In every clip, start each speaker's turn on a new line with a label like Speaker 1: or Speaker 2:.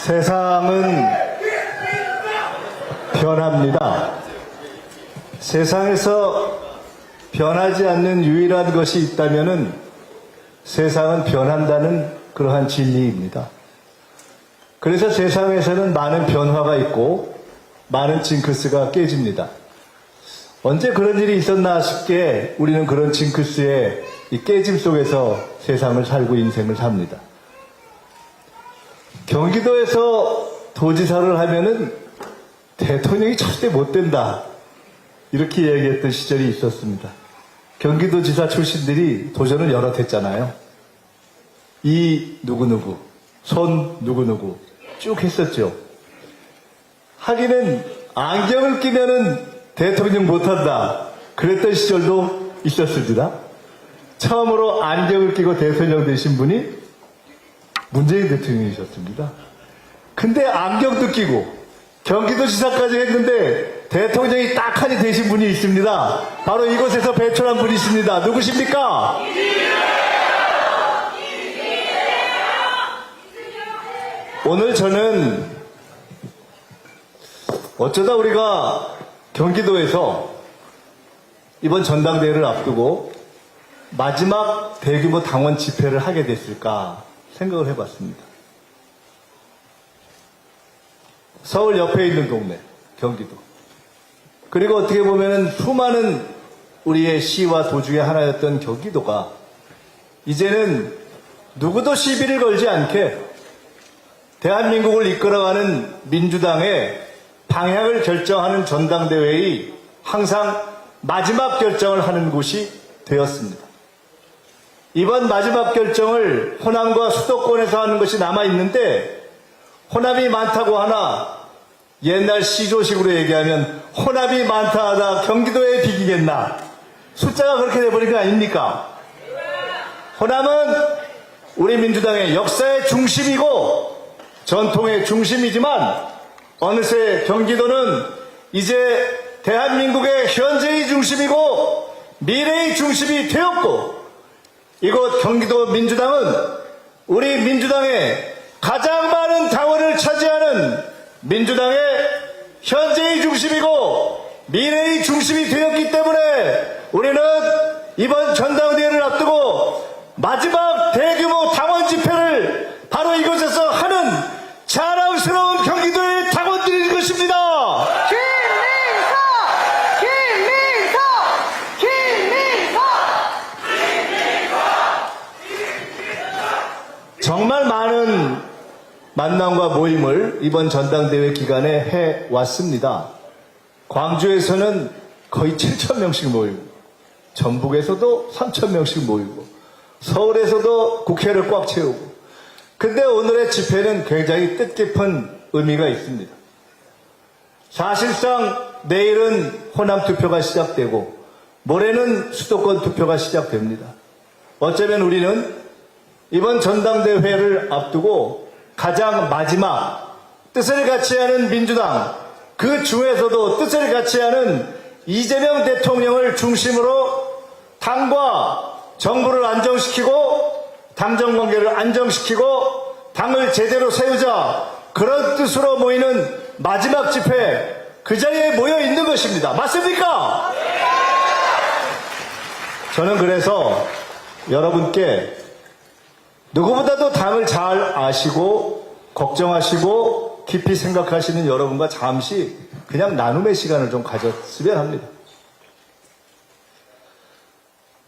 Speaker 1: 세상은 변합니다. 세상에서 변하지 않는 유일한 것이 있다면은 세상은 변한다는 그러한 진리입니다. 그래서 세상에서는 많은 변화가 있고 많은 징크스가 깨집니다. 언제 그런 일이 있었나 싶게 우리는 그런 징크스의 이 깨짐 속에서 세상을 살고 인생을 삽니다. 경기도에서 도지사를 하면은 대통령이 절대 못 된다, 이렇게 얘기했던 시절이 있었습니다. 경기도지사 출신들이 도전을 여러 했잖아요. 이 누구누구, 손 누구누구 쭉 했었죠. 하기는 안경을 끼면은 대통령 못한다, 그랬던 시절도 있었습니다. 처음으로 안경을 끼고 대통령 되신 분이 문재인 대통령이셨습니다. 근데 안경도 끼고 경기도지사까지 했는데 대통령이 딱하니 되신 분이 있습니다. 바로 이곳에서 배출한 분이십니다. 누구십니까? 오늘 저는 어쩌다 우리가 경기도에서 이번 전당대회를 앞두고 마지막 대규모 당원 집회를 하게 됐을까 생각을 해봤습니다. 서울 옆에 있는 동네, 경기도. 그리고 어떻게 보면 수많은 우리의 시와 도 중에 하나였던 경기도가 이제는 누구도 시비를 걸지 않게 대한민국을 이끌어가는 민주당의 방향을 결정하는 전당대회의 항상 마지막 결정을 하는 곳이 되었습니다. 이번 마지막 결정을 호남과 수도권에서 하는 것이 남아있는데, 호남이 많다고 하나 옛날 시조식으로 얘기하면 호남이 많다 하다 경기도에 비기겠나, 숫자가 그렇게 돼버린 거 아닙니까? 호남은 우리 민주당의 역사의 중심이고 전통의 중심이지만 어느새 경기도는 이제 대한민국의 현재의 중심이고 미래의 중심이 되었고, 이곳 경기도 민주당은 우리 민주당의 가장 많은 당원을 차지하는 민주당의 현재의 중심이고 미래의 중심이 되었기 때문에 우리는 이번 전당대회를 앞두고 마지막 대규모 당원 집회를 바로 이곳에서 하는 자랑스러운 경기도의 당원들인 것입니다. 정말 많은 만남과 모임을 이번 전당대회 기간에 해왔습니다. 광주에서는 거의 7,000명씩 모이고, 전북에서도 3,000명씩 모이고, 서울에서도 국회를 꽉 채우고. 근데 오늘의 집회는 굉장히 뜻깊은 의미가 있습니다. 사실상 내일은 호남 투표가 시작되고 모레는 수도권 투표가 시작됩니다. 어쩌면 우리는 이번 전당대회를 앞두고 가장 마지막 뜻을 같이 하는 민주당, 그 중에서도 뜻을 같이 하는 이재명 대통령을 중심으로 당과 정부를 안정시키고 당정관계를 안정시키고 당을 제대로 세우자, 그런 뜻으로 모이는 마지막 집회, 그 자리에 모여 있는 것입니다. 맞습니까? 저는 그래서 여러분께 누구보다도 당을 잘 아시고 걱정하시고 깊이 생각하시는 여러분과 잠시 그냥 나눔의 시간을 좀 가졌으면 합니다.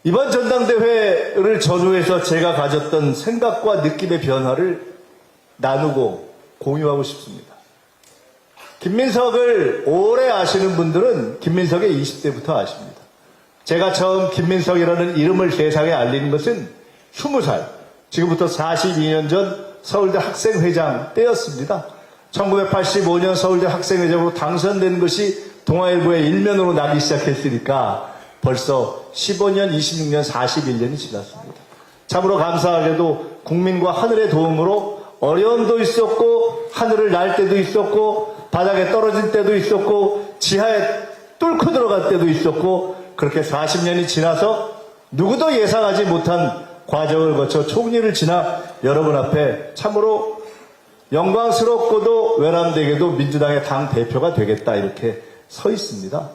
Speaker 1: 이번 전당대회를 전후해서 제가 가졌던 생각과 느낌의 변화를 나누고 공유하고 싶습니다. 김민석을 오래 아시는 분들은 김민석의 20대부터 아십니다. 제가 처음 김민석이라는 이름을 세상에 알리는 것은 20살, 지금부터 42년 전 서울대 학생회장 때였습니다. 1985년 서울대 학생회장으로 당선된 것이 동아일보의 일면으로 나기 시작했으니까 벌써 15년, 26년, 41년이 지났습니다. 참으로 감사하게도 국민과 하늘의 도움으로 어려움도 있었고 하늘을 날 때도 있었고 바닥에 떨어진 때도 있었고 지하에 뚫고 들어갈 때도 있었고, 그렇게 40년이 지나서 누구도 예상하지 못한 과정을 거쳐 총리를 지나 여러분 앞에 참으로 영광스럽고도 외람되게도 민주당의 당 대표가 되겠다 이렇게 서 있습니다.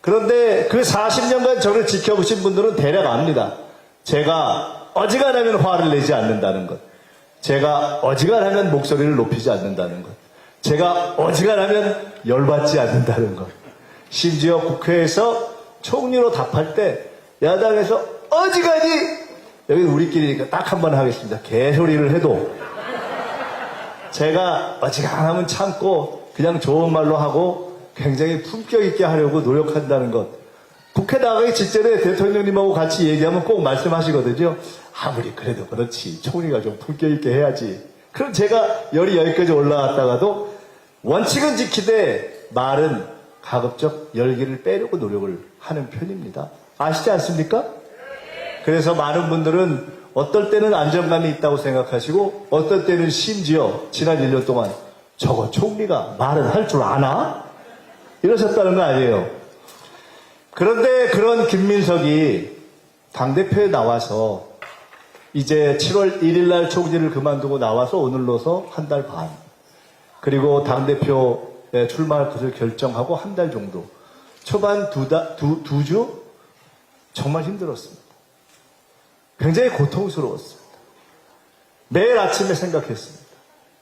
Speaker 1: 그런데 그 40년간 저를 지켜보신 분들은 대략 압니다. 제가 어지간하면 화를 내지 않는다는 것. 제가 어지간하면 목소리를 높이지 않는다는 것. 제가 어지간하면 열받지 않는다는 것. 심지어 국회에서 총리로 답할 때 야당에서 어지간히 여기 우리끼리니까 딱 한 번 하겠습니다. 개소리를 해도 제가 어지간하면 참고 그냥 좋은 말로 하고 굉장히 품격 있게 하려고 노력한다는 것. 국회 나가기 직전에 대통령님하고 같이 얘기하면 꼭 말씀하시거든요. 아무리 그래도 그렇지. 총리가 좀 품격 있게 해야지. 그럼 제가 열이 여기까지 올라갔다가도 원칙은 지키되 말은 가급적 열기를 빼려고 노력을 하는 편입니다. 아시지 않습니까? 그래서 많은 분들은 어떨 때는 안정감이 있다고 생각하시고 어떨 때는 심지어 지난 1년 동안 저거 총리가 말은 할 줄 아나? 이러셨다는 거 아니에요. 그런데 그런 김민석이 당대표에 나와서 이제 7월 1일 날 총리를 그만두고 나와서 오늘로서 한 달 반. 그리고 당대표에 출마할 것을 결정하고 한 달 정도. 초반 두 주 정말 힘들었습니다. 굉장히 고통스러웠습니다. 매일 아침에 생각했습니다.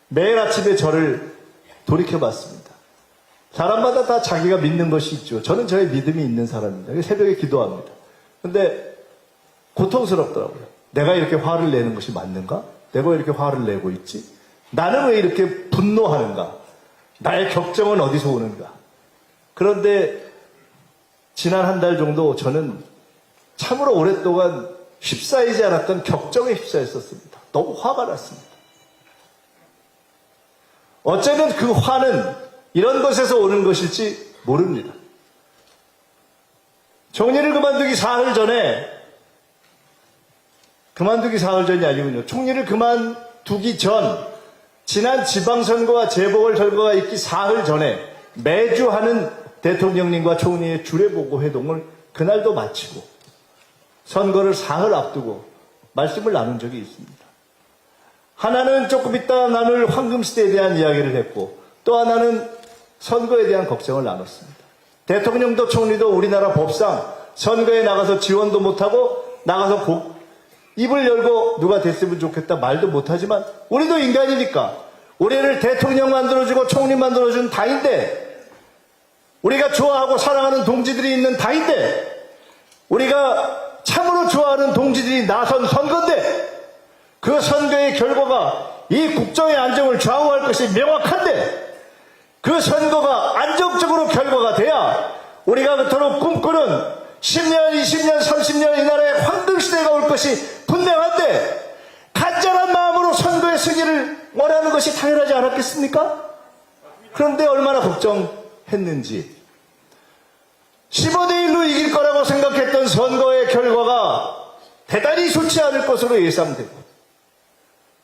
Speaker 1: 매일 아침에 저를 돌이켜봤습니다. 사람마다 다 자기가 믿는 것이 있죠. 저는 저의 믿음이 있는 사람입니다. 새벽에 기도합니다. 근데 고통스럽더라고요. 내가 이렇게 화를 내는 것이 맞는가? 내가 왜 이렇게 화를 내고 있지? 나는 왜 이렇게 분노하는가? 나의 격정은 어디서 오는가? 그런데 지난 한 달 정도 저는 참으로 오랫동안 휩싸이지 않았던 격정에 휩싸였었습니다. 너무 화가 났습니다. 어쩌면 그 화는 이런 것에서 오는 것일지 모릅니다. 총리를 그만두기 사흘 전이 아니군요. 총리를 그만두기 전, 지난 지방선거와 재보궐선거가 있기 사흘 전에 매주 하는 대통령님과 총리의 주례보고 회동을 그날도 마치고 선거를 사흘 앞두고 말씀을 나눈 적이 있습니다. 하나는 조금 이따 나눌 황금시대에 대한 이야기를 했고 또 하나는 선거에 대한 걱정을 나눴습니다. 대통령도 총리도 우리나라 법상 선거에 나가서 지원도 못하고 나가서 입을 열고 누가 됐으면 좋겠다 말도 못하지만 우리도 인간이니까 우리를 대통령 만들어주고 총리 만들어준 당인데 우리가 좋아하고 사랑하는 동지들이 있는 당인데 우리가 참으로 좋아하는 동지들이 나선 선거인데 그 선거의 결과가 이 국정의 안정을 좌우할 것이 명확한데 그 선거가 안정적으로 결과가 돼야 우리가 그토록 꿈꾸는 10년, 20년, 30년 이 나라의 황금시대가 올 것이 분명한데 간절한 마음으로 선거의 승리를 원하는 것이 당연하지 않았겠습니까? 그런데 얼마나 걱정했는지 15대 1로 이길 거라고 생각했던 선거의 결과가 대단히 좋지 않을 것으로 예상되고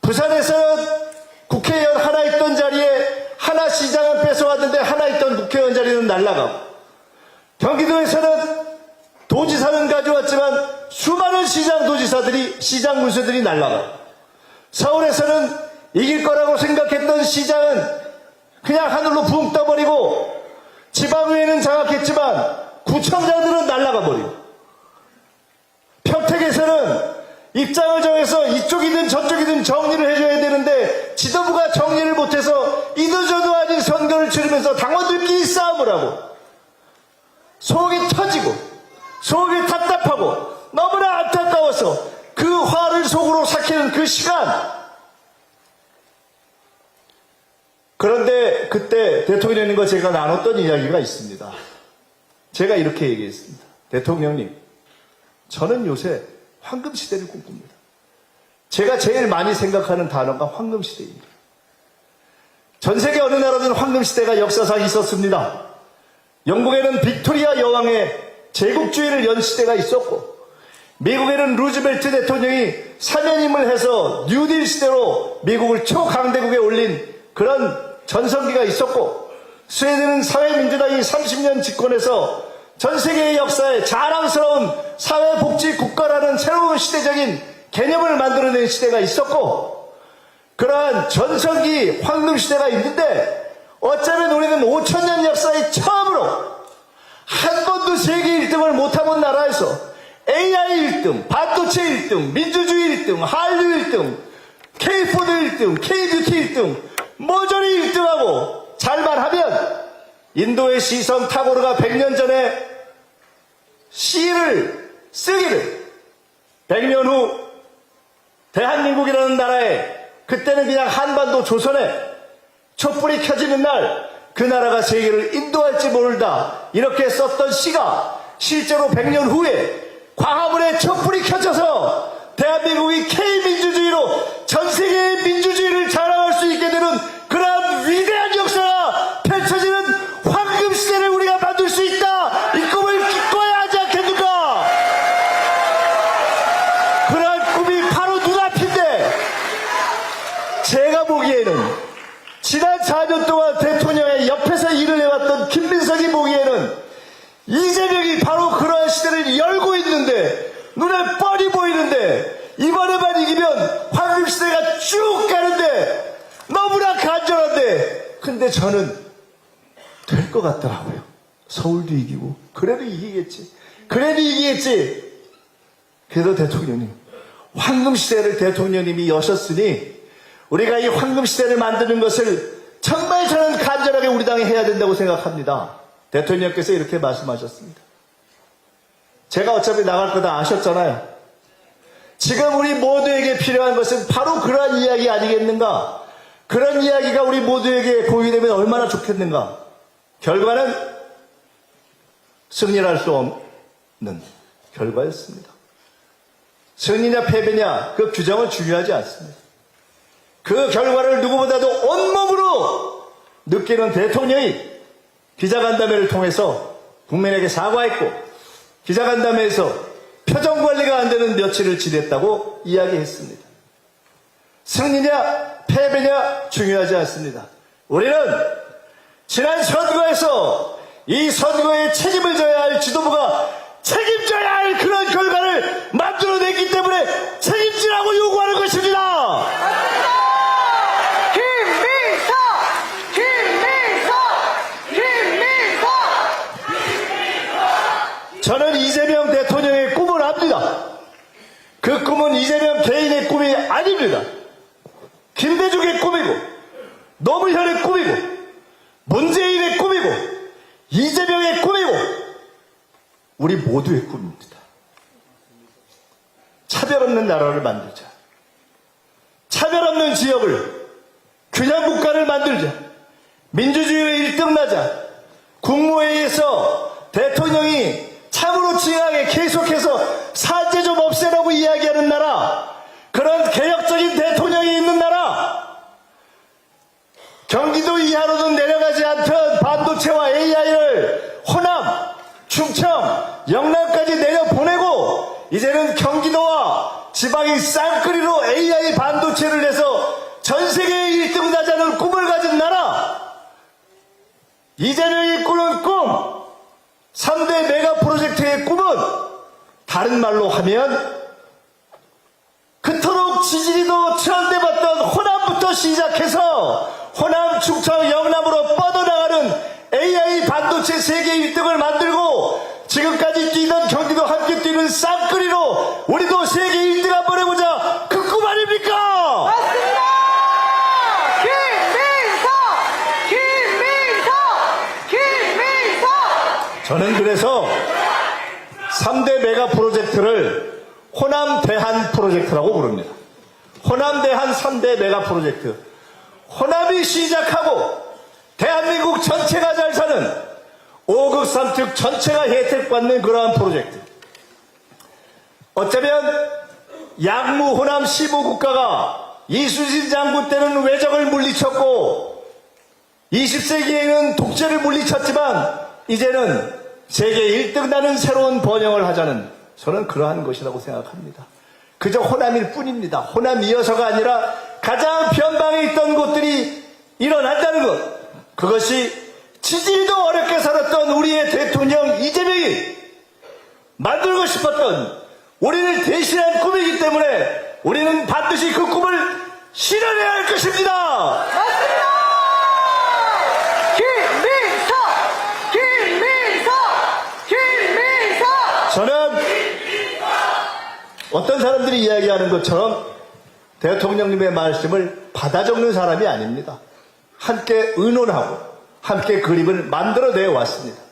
Speaker 1: 부산에서는 국회의원 하나 있던 자리에 하나 시장은 뺏어왔는데 하나 있던 국회의원 자리는 날아가고 경기도에서는 도지사는 가져왔지만 수많은 시장 도지사들이 시장 문서들이 날아가고 서울에서는 이길 거라고 생각했던 시장은 그냥 하늘로 붕 떠버리고 지방의회는 장악했지만 구청장들은 날아가 버리고 평택에서는 입장을 정해서 이쪽이든 저쪽이든 정리를 해줘야 되는데 지도부가 정리를 못해서 이도저도 아닌 선거를 치르면서 당원들끼리 싸움을 하고 속이 터지고 속이 답답하고 너무나 안타까워서 그 화를 속으로 삭히는 그 시간. 그런데 그때 대통령님과 제가 나눴던 이야기가 있습니다. 제가 이렇게 얘기했습니다. 대통령님, 저는 요새 황금시대를 꿈꿉니다. 제가 제일 많이 생각하는 단어가 황금시대입니다. 전 세계 어느 나라든 황금시대가 역사상 있었습니다. 영국에는 빅토리아 여왕의 제국주의를 연 시대가 있었고 미국에는 루즈벨트 대통령이 사면임을 해서 뉴딜 시대로 미국을 초강대국에 올린 그런 전성기가 있었고 스웨덴은 사회민주당이 30년 집권해서 전 세계의 역사에 자랑스러운 사회복지 국가라는 새로운 시대적인 개념을 만들어낸 시대가 있었고 그러한 전성기 황금시대가 있는데 어쩌면 우리는 5천년 역사에 처음으로 한 번도 세계 1등을 못해본 나라에서 AI 1등, 반도체 1등, 민주주의 1등, 한류 1등, K푸드 1등, K뷰티 1등, 모조리 1등하고 잘만 하면 인도의 시성 타고르가 100년 전에 시를 쓰기를 100년 후 대한민국이라는 나라에 그때는 그냥 한반도 조선에 촛불이 켜지는 날 그 나라가 세계를 인도할지 모른다 이렇게 썼던 시가 실제로 100년 후에 광화문에 촛불이 켜져서 대한민국이 K민주주의로 전 세계의 민주주의를 자랑할 수 있게 되는 그러한 위대한 역사가 펼쳐지는 황금시대를 우리가 만들 수 있다. 이 꿈을 기꺼이 하지 않겠는가? 그러한 꿈이 바로 눈앞인데 제가 보기에는 지난 4년 동안 대통령의 옆에서 일을 해왔던 김민석이 보기에는 이재명이 바로 그러한 시대를 열고 있는데 눈에 뻔히 보이는데 이번에만 이기면 황금시대가 쭉 가는데 너무나 간절한데 근데 저는 될 것 같더라고요. 서울도 이기고 그래도 이기겠지. 그래도 대통령님 황금시대를 대통령님이 여셨으니 우리가 이 황금시대를 만드는 것을 정말 저는 간절하게 우리 당이 해야 된다고 생각합니다. 대통령께서 이렇게 말씀하셨습니다. 제가 어차피 나갈 거 다 아셨잖아요. 지금 우리 모두에게 필요한 것은 바로 그러한 이야기 아니겠는가? 그런 이야기가 우리 모두에게 공유되면 얼마나 좋겠는가? 결과는 승리할 수 없는 결과였습니다. 승리냐 패배냐 그 규정은 중요하지 않습니다. 그 결과를 누구보다도 온몸으로 느끼는 대통령이 기자간담회를 통해서 국민에게 사과했고 기자간담회에서 표정관리가 안 되는 며칠을 지냈다고 이야기했습니다. 승리냐 패배냐 중요하지 않습니다. 우리는 지난 선거에서 이 선거에 책임을 져야 할 지도부가 책임져야 할 그런 결과를 만들어냈기 때문에 책임지라고 요구하는 것입니다. 저는 이재명 대통령의 꿈을 압니다. 그 꿈은 이재명 개인의 꿈이 아닙니다. 김대중의 꿈이고 노무현의 꿈이고 문재인의 꿈이고 이재명의 꿈이고 우리 모두의 꿈입니다. 차별 없는 나라를 만들자. 차별 없는 지역을 균형 국가를 만들자. 민주주의의 1등 나자. 국무회의에서 대통령이 참으로 진하게 계속해서 산재 좀 없애라고 이야기하는 나라, 그런 개혁적인 대통령이 있는 나라, 경기도 이하로는 내려가지 않던 반도체와 AI를 호남, 충청, 영남까지 내려보내고 이제는 경기도와 지방의 쌍끌이로 AI 반도체를 내서 전 세계의 1등 나자는 꿈을 가진 나라, 이재명이 꾸는 꿈, 3대 메가 프로젝트의 꿈은 다른 말로 하면 그토록 지지리도 천대받던 호남부터 시작해서 호남, 충청, 영남으로 뻗어나가는 AI 반도체 세계 1등을 만들고 지금까지 뛰던 경기도 함께 뛰는 쌍끌이로 우리도 세계 1등 한번 해보자. 그 꿈 아닙니까?
Speaker 2: 맞습니다. 김민석.
Speaker 1: 저는 그래서 3대 메가 프로젝트를 호남 대한 프로젝트라고 부릅니다. 호남 대한 3대 메가 프로젝트. 호남이 시작하고 대한민국 전체가 잘 사는 5급 3특 전체가 혜택받는 그러한 프로젝트. 어쩌면 양무 호남 시무국가가 이순신 장군 때는 외적을 물리쳤고 20세기에는 독재를 물리쳤지만 이제는 세계 1등 나는 새로운 번영을 하자는 저는 그러한 것이라고 생각합니다. 그저 호남일 뿐입니다. 호남이어서가 아니라 가장 변방에 있던 곳들이 일어난다는 것, 그것이 지지리도 어렵게 살았던 우리의 대통령 이재명이 만들고 싶었던 우리를 대신한 꿈이기 때문에 우리는 반드시 그 꿈을 실현해야 할 것입니다.
Speaker 2: 맞습니다. 김민석.
Speaker 1: 저는 어떤 사람들이 이야기하는 것처럼 대통령님의 말씀을 받아 적는 사람이 아닙니다. 함께 의논하고 함께 그림을 만들어내 왔습니다.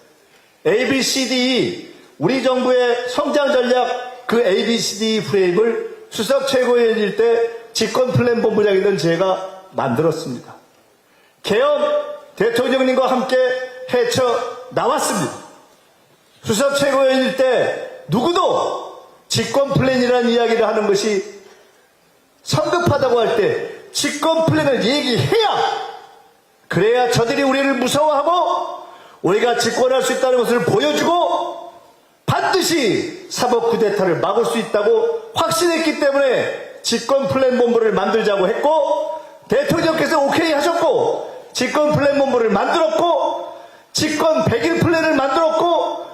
Speaker 1: ABCD, 우리 정부의 성장 전략 그 ABCD 프레임을 수석 최고위원일 때 집권 플랜 본부장이던 제가 만들었습니다. 계엄 대통령님과 함께 헤쳐 나왔습니다. 수석 최고위원일 때 누구도 집권 플랜이라는 이야기를 하는 것이 성급하다고 할 때 집권 플랜을 얘기해야, 그래야 저들이 우리를 무서워하고 우리가 집권할 수 있다는 것을 보여주고 반드시 사법 쿠데타를 막을 수 있다고 확신했기 때문에 집권 플랜 본부를 만들자고 했고, 대통령께서 오케이 하셨고 집권 플랜 본부를 만들었고 집권 100일 플랜을 만들었고,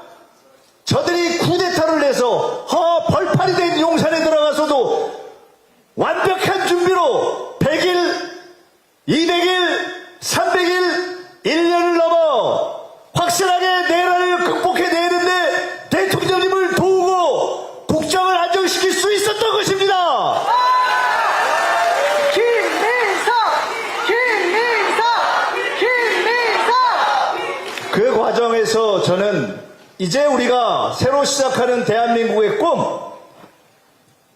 Speaker 1: 저들이 쿠데타를 내서 벌판이 된 용산에 들어가서도 완벽한 준비로 100일, 200일, 300일, 1년을 넘어 확실하게 내란을 극복해내는데 대통령님을 도우고 국정을 안정시킬 수 있었던 것입니다. 그 과정에서 저는 이제 우리가 새로 시작하는 대한민국의 꿈,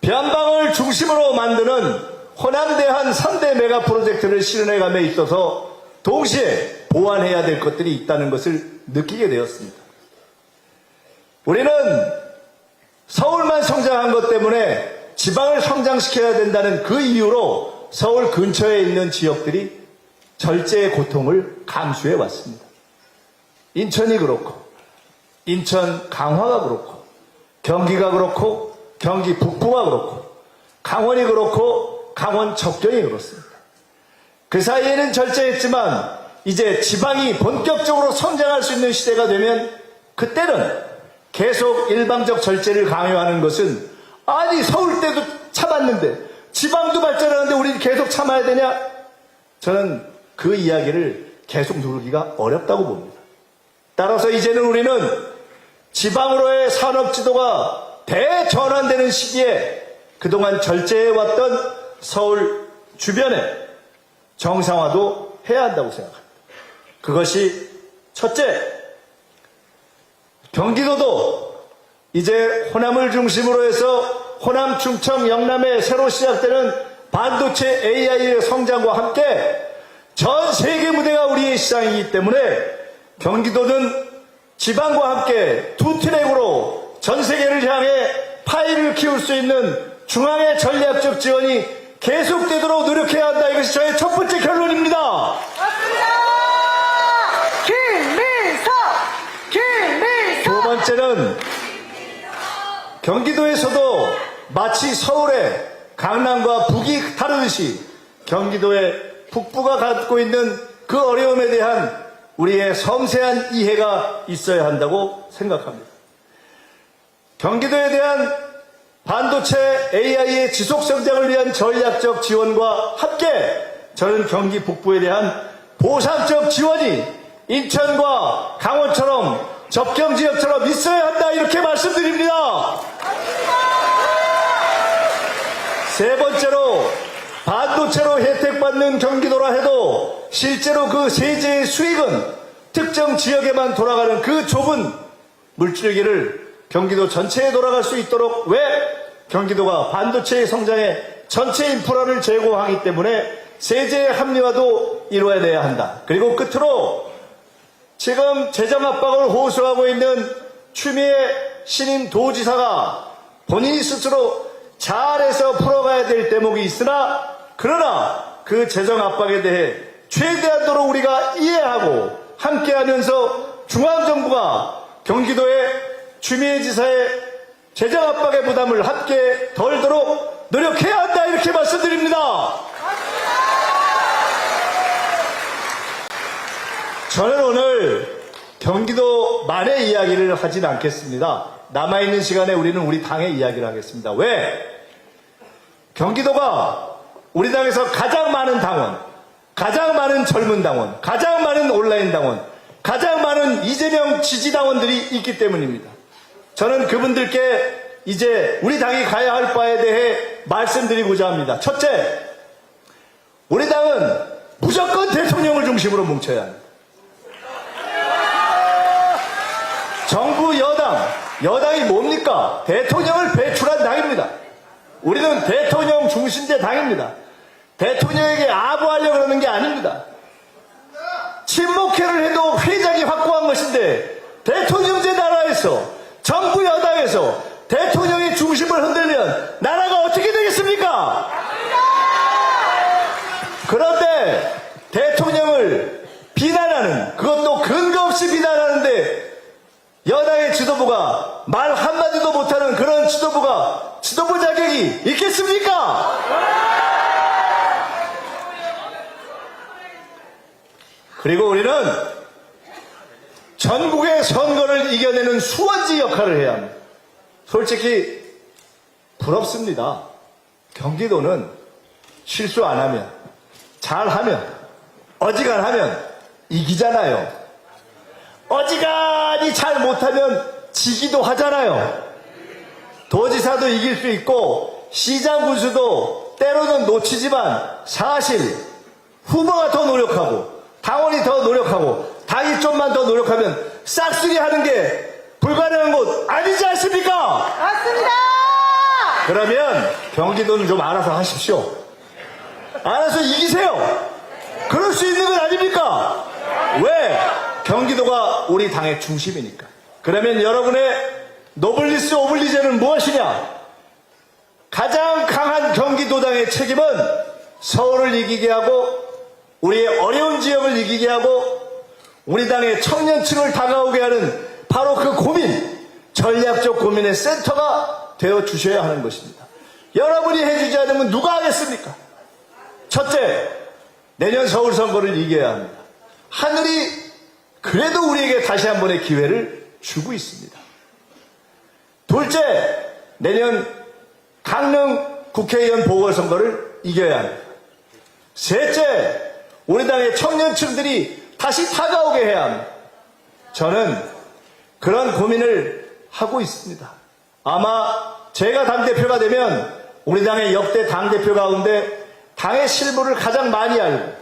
Speaker 1: 변방을 중심으로 만드는 호남대한 3대 메가 프로젝트를 실현해감에 있어서 동시에 보완해야 될 것들이 있다는 것을 느끼게 되었습니다. 우리는 서울만 성장한 것 때문에 지방을 성장시켜야 된다는 그 이유로 서울 근처에 있는 지역들이 절제의 고통을 감수해 왔습니다. 인천이 그렇고, 인천 강화가 그렇고, 경기가 그렇고, 경기 북부가 그렇고, 강원이 그렇고, 강원 접경이 그렇습니다. 그 사이에는 절제했지만 이제 지방이 본격적으로 성장할 수 있는 시대가 되면 그때는 계속 일방적 절제를 강요하는 것은, 아니 서울 때도 참았는데 지방도 발전하는데 우리 계속 참아야 되냐? 저는 그 이야기를 계속 누르기가 어렵다고 봅니다. 따라서 이제는 우리는 지방으로의 산업 지도가 대전환되는 시기에 그동안 절제해왔던 서울 주변에 정상화도 해야 한다고 생각합니다. 그것이 첫째, 경기도도 이제 호남을 중심으로 해서 호남, 충청, 영남에 새로 시작되는 반도체 AI의 성장과 함께 전 세계 무대가 우리의 시장이기 때문에 경기도는 지방과 함께 두 트랙으로 전 세계를 향해 파이를 키울 수 있는 중앙의 전략적 지원이 계속되도록 노력해야 한다. 이것이 저의 첫 번째 결론입니다.
Speaker 2: 맞습니다. 김민석.
Speaker 1: 두 번째는 경기도에서도 마치 서울의 강남과 북이 다르듯이 경기도의 북부가 갖고 있는 그 어려움에 대한 우리의 섬세한 이해가 있어야 한다고 생각합니다. 경기도에 대한 반도체 AI의 지속성장을 위한 전략적 지원과 함께 저는 경기 북부에 대한 보상적 지원이 인천과 강원처럼 접경지역처럼 있어야 한다, 이렇게 말씀드립니다. 세 번째로, 반도체로 혜택받는 경기도라 해도 실제로 그 세제의 수익은 특정 지역에만 돌아가는 그 좁은 물줄기를 경기도 전체에 돌아갈 수 있도록, 왜? 경기도가 반도체의 성장에 전체 인프라를 제공하기 때문에 세제의 합리화도 이루어내야 한다. 그리고 끝으로 지금 재정 압박을 호소하고 있는 추미애 신임 도지사가 본인이 스스로 잘해서 풀어가야 될 대목이 있으나, 그러나 그 재정 압박에 대해 최대한도로 우리가 이해하고 함께하면서 중앙정부가 경기도의 추미애 지사의 재정 압박의 부담을 함께 덜도록 노력해야 한다, 이렇게 말씀드립니다. 저는 오늘 경기도만의 이야기를 하진 않겠습니다. 남아있는 시간에 우리는 우리 당의 이야기를 하겠습니다. 왜? 경기도가 우리 당에서 가장 많은 당원, 가장 많은 젊은 당원, 가장 많은 온라인 당원, 가장 많은 이재명 지지당원들이 있기 때문입니다. 저는 그분들께 이제 우리 당이 가야 할 바에 대해 말씀드리고자 합니다. 첫째, 우리 당은 무조건 대통령을 중심으로 뭉쳐야 합니다. 정부 여당이 뭡니까? 대통령을 배출한 당입니다. 우리는 대통령 중심제 당입니다. 대통령에게 아부하려고 그러는 게 아닙니다. 친목회를 해도 회장이 확고한 것인데 대통령제 나라에서 정부 여당에서 대통령의 중심을 흔들면 나라가 어떻게 되겠습니까? 그런데 대통령을 비난하는, 그것도 근거 없이 비난하는데 여당의 지도부가 말 한마디도 못하는 그런 지도부가 지도부 자격이 있겠습니까? 그리고 우리는 전국의 선거를 이겨내는 수원지 역할을 해야 합니다. 솔직히 부럽습니다. 경기도는 실수 안 하면, 잘하면, 어지간하면 이기잖아요. 어지간히 잘 못하면 지기도 하잖아요. 도지사도 이길 수 있고 시장 군수도 때로는 놓치지만 사실 후보가 더 노력하고 당원이 더 노력하고 당이 좀만 더 노력하면 싹쓸이 하는 게 불가능한 곳 아니지 않습니까?
Speaker 2: 맞습니다.
Speaker 1: 그러면 경기도는 좀 알아서 하십시오. 알아서 이기세요. 그럴 수 있는 건 아닙니까? 왜? 경기도가 우리 당의 중심이니까. 그러면 여러분의 노블리스 오블리제는 무엇이냐? 가장 강한 경기도당의 책임은 서울을 이기게 하고 우리의 어려운 지역을 이기게 하고 우리 당의 청년층을 다가오게 하는 바로 그 고민, 전략적 고민의 센터가 되어주셔야 하는 것입니다. 여러분이 해주지 않으면 누가 하겠습니까? 첫째, 내년 서울 선거를 이겨야 합니다. 하늘이 그래도 우리에게 다시 한 번의 기회를 주고 있습니다. 둘째, 내년 강릉 국회의원 보궐선거를 이겨야 합니다. 셋째, 우리 당의 청년층들이 다시 다가오게 해야 합니다. 저는 그런 고민을 하고 있습니다. 아마 제가 당대표가 되면 우리 당의 역대 당대표 가운데 당의 실무를 가장 많이 알고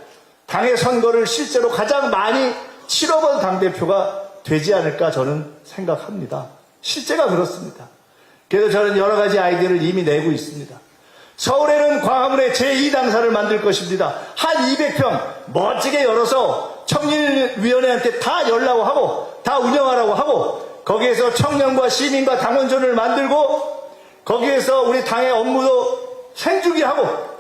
Speaker 1: 당의 선거를 실제로 가장 많이 치러본 당대표가 되지 않을까 저는 생각합니다. 실제가 그렇습니다. 그래서 저는 여러 가지 아이디어를 이미 내고 있습니다. 서울에는 광화문에 제2당사를 만들 것입니다. 한 200평 멋지게 열어서 청년위원회한테 다 열라고 하고 다 운영하라고 하고 거기에서 청년과 시민과 당원전을 만들고 거기에서 우리 당의 업무도 생중계하고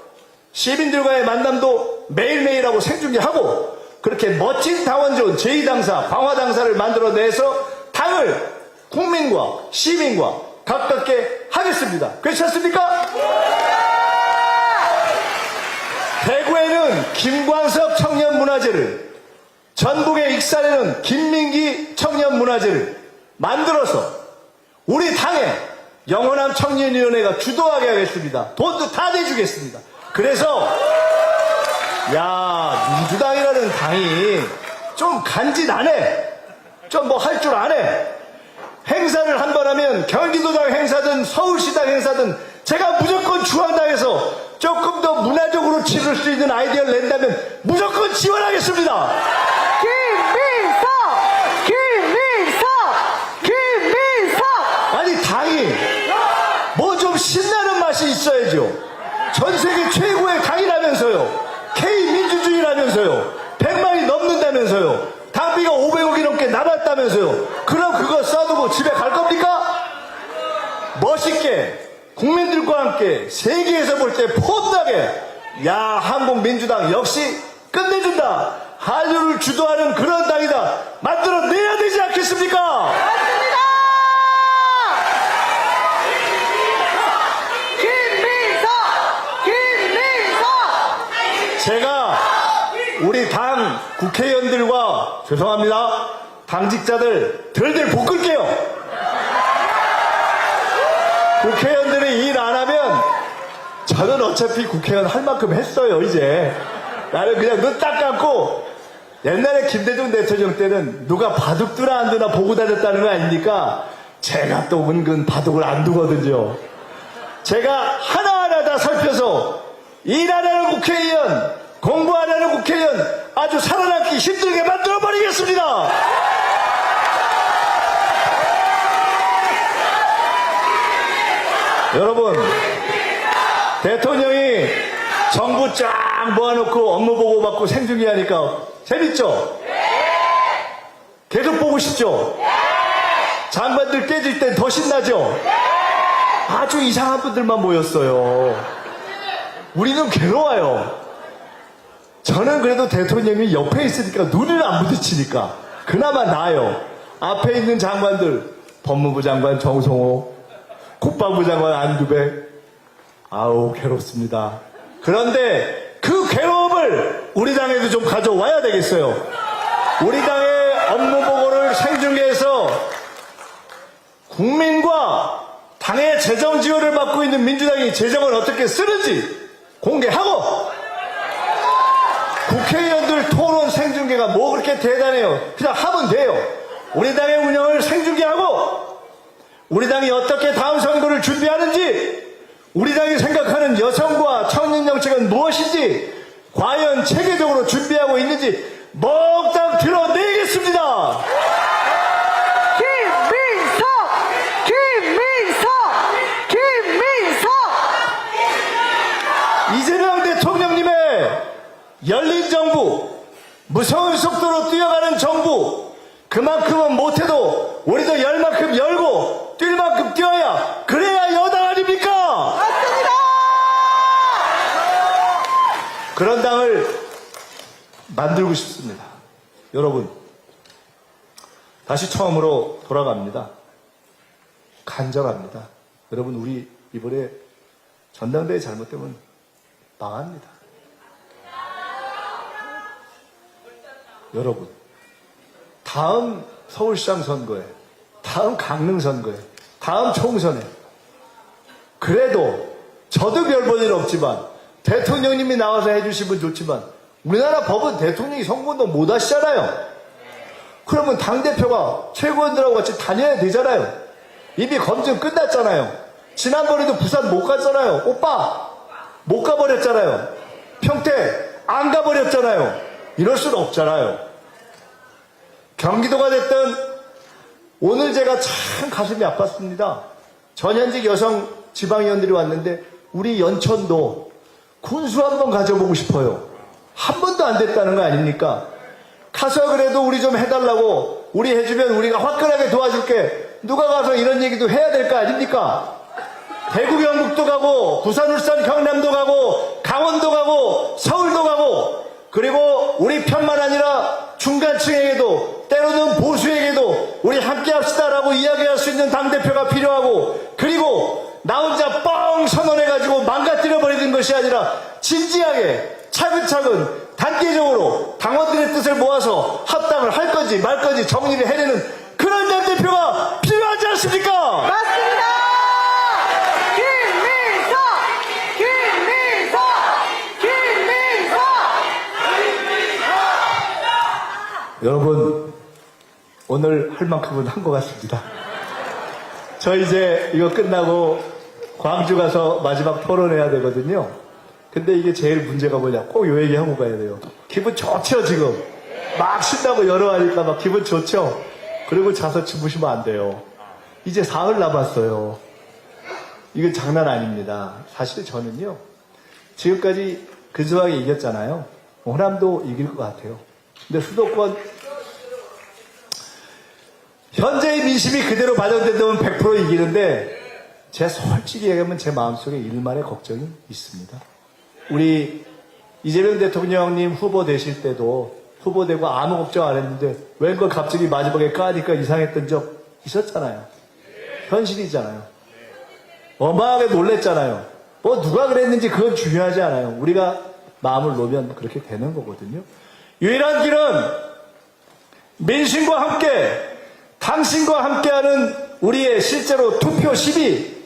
Speaker 1: 시민들과의 만남도 매일매일하고 생중계하고 그렇게 멋진 당원전 제2당사 광화당사를 만들어내서 당을 국민과 시민과 가깝게 하겠습니다. 괜찮습니까? 대구에는 김광석 청년문화제를, 전북의 익산에는 김민기 청년문화제를 만들어서 우리 당에 영원한 청년위원회가 주도하게 하겠습니다. 돈도 다 내주겠습니다. 그래서 민주당이라는 당이 좀 간지나네. 좀 뭐 할 줄 아네. 행사를 한 번 하면 경기도당 행사든 서울시당 행사든 제가 무조건 중앙당에서 조금 더 문화적으로 치를 수 있는 아이디어를 낸다면 무조건 지원하겠습니다.
Speaker 2: 김민석!
Speaker 1: 아니 당이 뭐 좀 신나는 맛이 있어야죠. 전 세계 최고의 당이라면서요. K민주주의라면서요. 100만이 넘는다면서요. 당비가 500억이 넘게 남았다면서요. 그럼 그거 써두고 집에 갈 겁니까? 멋있게 국민들과 함께 세계에서 볼 때 폼나게 한국민주당 역시 끝내준다. 한류를 주도하는 그런 당이다. 만들어내야 되지 않겠습니까?
Speaker 2: 맞습니다! 김민석!
Speaker 1: 제가 우리 당 국회의원들과 죄송합니다. 당직자들 들들 볶을게요. 국회의원들이 일 안 하면 저는 어차피 국회의원 할 만큼 했어요, 이제. 나는 그냥 눈 딱 감고, 옛날에 김대중 대통령 때는 누가 바둑 두나 안 두나 보고 다녔다는 거 아닙니까? 제가 또 은근 바둑을 안 두거든요. 제가 하나하나 다 살펴서 일 안 하는 국회의원, 공부 안 하는 국회의원 아주 살아남기 힘들게 만들어버리겠습니다. 여러분, 대통령이 정부 쫙 모아놓고 업무 보고 받고 생중계 하니까 재밌죠? 계속 보고 싶죠? 장관들 깨질 땐 더 신나죠? 아주 이상한 분들만 모였어요. 우리는 괴로워요. 저는 그래도 대통령이 옆에 있으니까 눈을 안 부딪히니까 그나마 나아요. 앞에 있는 장관들, 법무부 장관 정성호, 국방부 장관 안규백, 아우 괴롭습니다. 그런데 그 괴로움을 우리 당에도 좀 가져와야 되겠어요. 우리 당의 업무 보고를 생중계해서 국민과 당의 재정 지원을 받고 있는 민주당이 재정을 어떻게 쓰는지 공개하고, 국회의원들 토론 생중계가 뭐 그렇게 대단해요. 그냥 하면 돼요. 우리 당의 운영을 생중계하고, 우리 당이 어떻게 다음 선거를 준비하는지, 우리 당이 생각하는 여성과 청년 정책은 무엇인지, 과연 체계적으로 준비하고 있는지 몽땅 드러내겠습니다. 이재명 대통령님의 열린 정부, 무서운 속도로 뛰어가는 정부, 그만큼은 못해도 우리도 열 만큼 열고 뛸 만큼 뛰어야 그래야 여당 아닙니까?
Speaker 2: 맞습니다.
Speaker 1: 그런 당을 만들고 싶습니다. 여러분, 다시 처음으로 돌아갑니다. 간절합니다. 여러분, 우리 이번에 전당대회 잘못되면 망합니다. 여러분, 다음 서울시장 선거에, 다음 강릉 선거에, 다음 총선에, 그래도 저도 별 볼 일 없지만 대통령님이 나와서 해주시면 좋지만 우리나라 법은 대통령이 선거운동 못 하시잖아요. 그러면 당대표가 최고위원들하고 같이 다녀야 되잖아요. 이미 검증 끝났잖아요. 지난번에도 부산 못 갔잖아요. 오빠 못 가버렸잖아요. 평택 안 가버렸잖아요. 이럴 수는 없잖아요. 경기도가 됐든, 오늘 제가 참 가슴이 아팠습니다. 전현직 여성 지방의원들이 왔는데 우리 연천도 군수 한번 가져보고 싶어요. 한 번도 안 됐다는 거 아닙니까? 가서 그래도 우리 좀 해달라고, 우리 해주면 우리가 화끈하게 도와줄게. 누가 가서 이런 얘기도 해야 될 거 아닙니까? 대구 경북도 가고, 부산 울산 경남도 가고, 강원도 가고, 서울도 가고, 그리고 우리 편만 아니라 중간층에게도, 때로는 보수에게도 우리 함께 합시다라고 이야기할 수 있는 당대표가 필요하고, 그리고 나 혼자 뻥 선언해가지고 망가뜨려버리는 것이 아니라 진지하게 차근차근 단계적으로 당원들의 뜻을 모아서 합당을 할 건지 말 건지 정리를 해내는 그런 당대표가 필요하지 않습니까?
Speaker 2: 맞습니다.
Speaker 1: 여러분, 오늘 할 만큼은 한 것 같습니다. 저 이제 이거 끝나고 광주 가서 마지막 토론해야 되거든요. 근데 이게 제일 문제가 뭐냐, 꼭 요 얘기 하고 가야 돼요. 기분 좋죠, 지금? 막 신나고 여러 하니까 막 기분 좋죠? 그리고 자서 주무시면 안 돼요. 이제 사흘 남았어요. 이건 장난 아닙니다. 사실 저는요, 지금까지 근소하게 이겼잖아요. 호남도 이길 것 같아요. 근데 수도권, 현재의 민심이 그대로 반영된다면 100% 이기는데, 제 솔직히 얘기하면 제 마음속에 일말의 걱정이 있습니다. 우리 이재명 대통령님 후보 되실 때도 후보되고 아무 걱정 안 했는데 웬걸 갑자기 마지막에 까니까 이상했던 적 있었잖아요. 현실이잖아요. 어마하게 놀랬잖아요. 뭐 누가 그랬는지 그건 중요하지 않아요. 우리가 마음을 놓으면 그렇게 되는 거거든요. 유일한 길은 민심과 함께, 당신과 함께하는 우리의 실제로 투표 시비,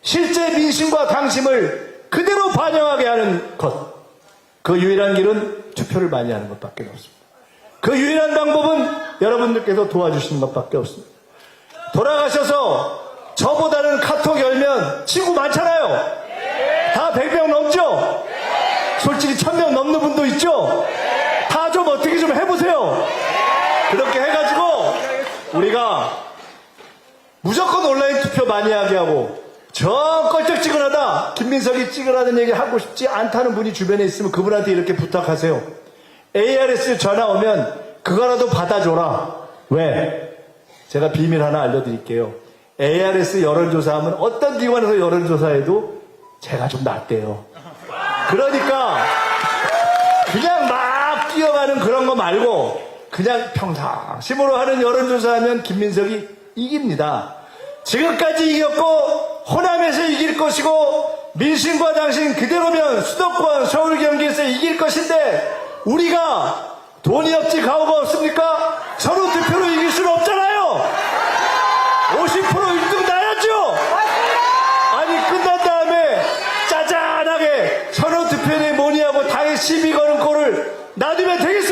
Speaker 1: 실제 민심과 당심을 그대로 환영하게 하는 것. 그 유일한 길은 투표를 많이 하는 것밖에 없습니다. 그 유일한 방법은 여러분들께서 도와주시는 것밖에 없습니다. 돌아가셔서 저보다는 카톡 열면 친구 많잖아요. 다 100명 넘죠? 솔직히 1000명 넘는 분도 있죠? 다 좀 어떻게 좀 해보세요. 그렇게 해가지고 우리가 무조건 온라인 투표 많이 하게 하고 저 껄쩍지근하다 김민석이 찍으라는 얘기 하고 싶지 않다는 분이 주변에 있으면 그분한테 이렇게 부탁하세요. ARS 전화 오면 그거라도 받아줘라. 왜? 제가 비밀 하나 알려드릴게요. ARS 여론조사하면 어떤 기관에서 여론조사해도 제가 좀 낫대요. 그러니까 그냥 막 뛰어가는 그런 거 말고 그냥 평상심으로 하는 여론조사하면 김민석이 이깁니다. 지금까지 이겼고 호남에서 이길 것이고 민심과 당신 그대로면 수도권 서울 경기에서 이길 것인데 우리가 돈이 없지 가오가 없습니까? 서로 투표로 이길 수는 없잖아요. 50% 1등 나야죠. 아니 끝난 다음에 짜잔하게 서로 투표에 뭐니 하고 당에 시비 거는 꼴을 놔두면 되겠습니까?